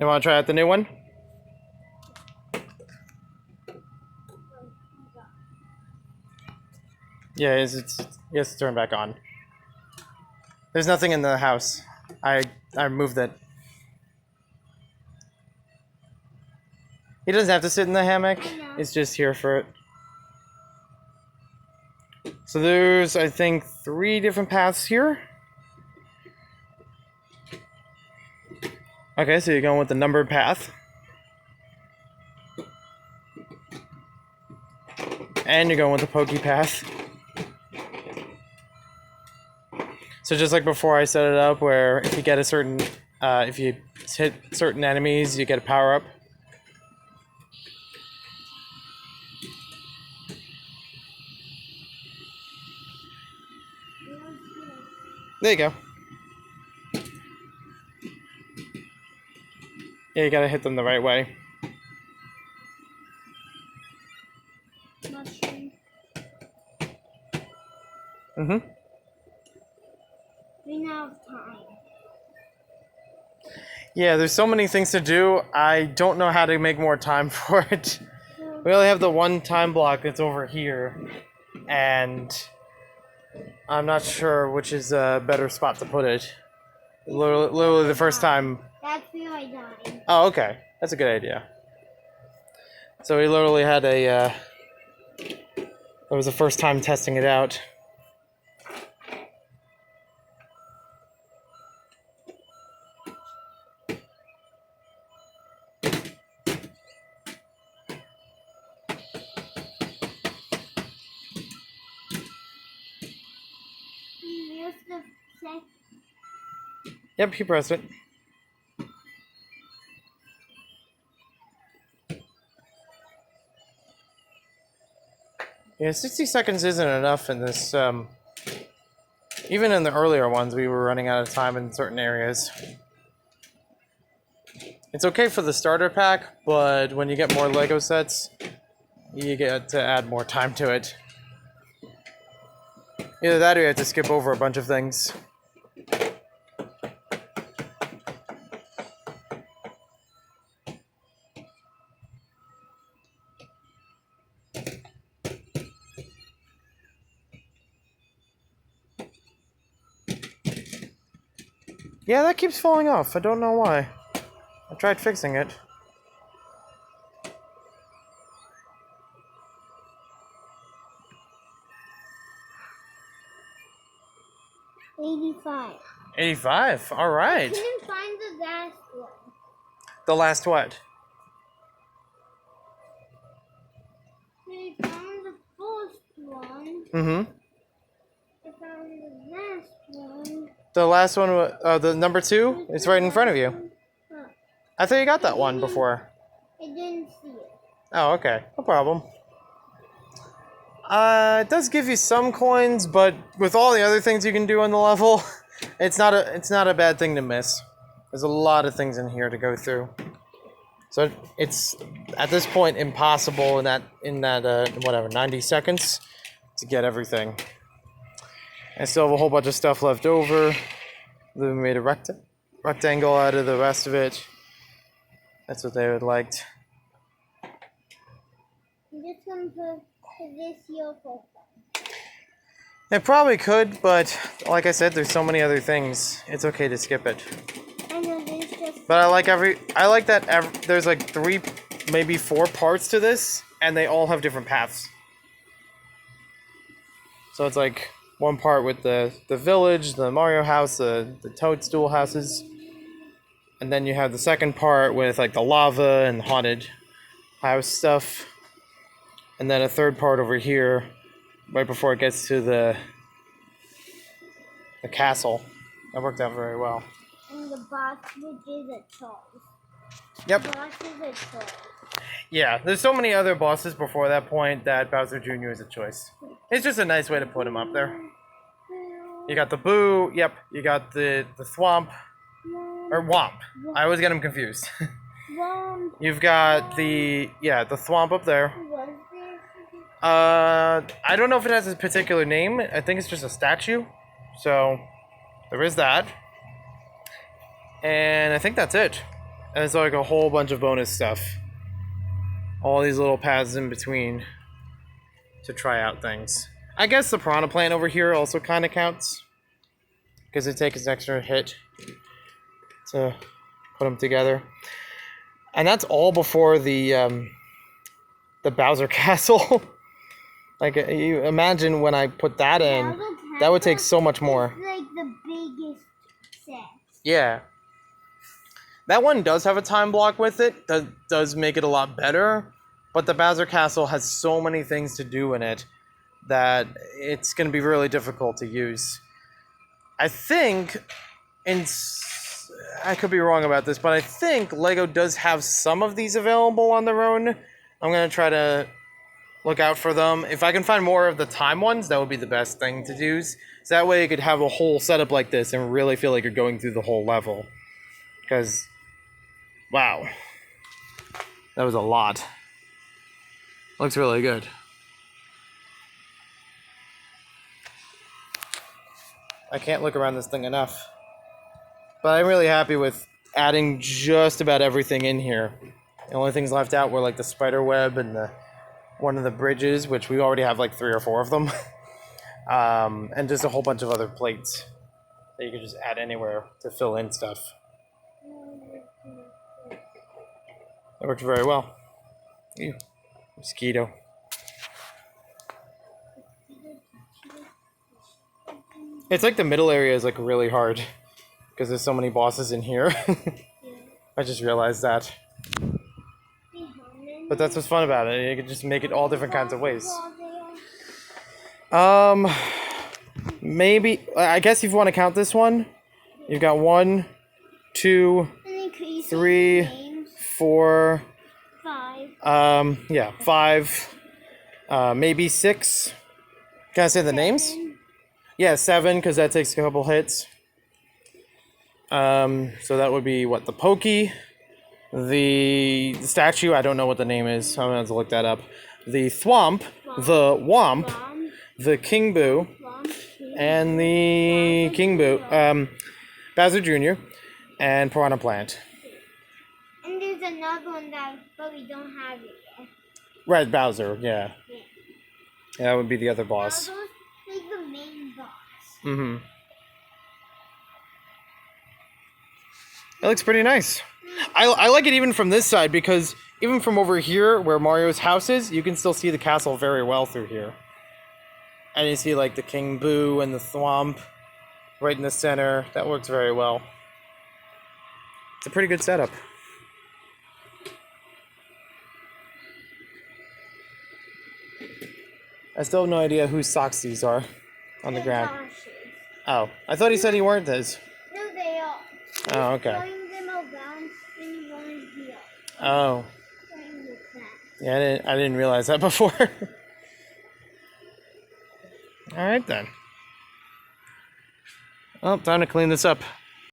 You want to try out the new one? Yeah, it's yes, turn back on. There's nothing in the house. I moved it. He doesn't have to sit in the hammock. It's just here for it. So there's, I think, 3 different paths here. Okay, so you're going with the numbered path. And you're going with the pokey path. So just like before, I set it up where if you get a certain, if you hit certain enemies, you get a power up. There you go. Yeah, you gotta hit them the right way. Mushroom. Mm-hmm. We now have time. Yeah, there's so many things to do. I don't know how to make more time for it. We only have the one time block that's over here. And I'm not sure which is a better spot to put it. Literally the first time. That's where I died. Oh, okay. That's a good idea. So we literally had a, it was the first time testing it out. Use the set. Yep, you press it. Yeah, 60 seconds isn't enough in this, even in the earlier ones, we were running out of time in certain areas. It's okay for the starter pack, but when you get more Lego sets, you get to add more time to it. Either that or you have to skip over a bunch of things. Yeah, that keeps falling off. I don't know why. I tried fixing it. $85. 85. All right. I couldn't find the last one. The last what? I found the first one. Mm-hmm. I found the last one. The last one, the number 2, is right in front of you. Huh. I thought you got that one before. I didn't see it. Oh, okay. No problem. It does give you some coins, but with all the other things you can do on the level, it's not a bad thing to miss. There's a lot of things in here to go through. So it's at this point impossible in that whatever 90 seconds to get everything. I still have a whole bunch of stuff left over. We made a rectangle out of the rest of it. That's what they would liked. I'm just gonna put this here for fun. It probably could, but like I said, there's so many other things. It's okay to skip it. I know there's just. But I like that there's like 3, maybe 4 parts to this, and they all have different paths. So it's like one part with the village, the Mario house, the toadstool houses, and then you have the second part with like the lava and haunted house stuff, and then a third part over here, right before it gets to the castle. That worked out very well. And the boss, which is a choice. Yep. The boss is a choice. Yeah, there's so many other bosses before that point that Bowser Jr. is a choice. It's just a nice way to put him up there. You got the Boo, yep, you got the Thwomp, or Womp. I always get him confused. You've got the Thwomp up there. What is this? I don't know if it has a particular name. I think it's just a statue. So, there is that. And I think that's it. And it's like a whole bunch of bonus stuff. All these little paths in between to try out things. I guess the piranha plant over here also kind of counts because it takes an extra hit to put them together. And that's all before the Bowser Castle. Like, you imagine when I put that in, that would take so much more. It's like the biggest set. Yeah. That one does have a time block with it. That does make it a lot better. But the Bowser Castle has so many things to do in it that it's going to be really difficult to use. I think, I could be wrong about this, but I think LEGO does have some of these available on their own. I'm going to try to look out for them. If I can find more of the time ones, that would be the best thing to use. So that way you could have a whole setup like this and really feel like you're going through the whole level. Because, wow. That was a lot. Looks really good. I can't look around this thing enough. But I'm really happy with adding just about everything in here. The only things left out were like the spider web and one of the bridges, which we already have like 3 or 4 of them. And just a whole bunch of other plates that you can just add anywhere to fill in stuff. That worked very well. Ew, mosquito. It's like the middle area is like really hard because there's so many bosses in here. I just realized that. But that's what's fun about it. You can just make it all different kinds of ways. Maybe, I guess if you want to count this one, you've got 1, 2, 3, 4, 5. Yeah, 5, maybe 6. Can I say the names? Yeah, 7, because that takes a couple hits. So that would be, what, the Pokey, the statue, I don't know what the name is, I'm going to have to look that up. The Thwomp, the Womp, the King Boo, and the King Boo, Bowser Jr., and Piranha Plant. And there's another one but we don't have it yet. Right, Bowser, yeah. Yeah, that would be the other boss. Bowser's like the main boss. Mm-hmm. It looks pretty nice. I like it even from this side because even from over here where Mario's house is, you can still see the castle very well through here. And you see like the King Boo and the Thwomp right in the center. That works very well. It's a pretty good setup. I still have no idea whose socks these are on the ground. Oh, I thought he said he weren't his. No, they are. Oh, okay. Throwing them around and going here. Oh. Yeah, I didn't realize that before. All right then. Well, time to clean this up.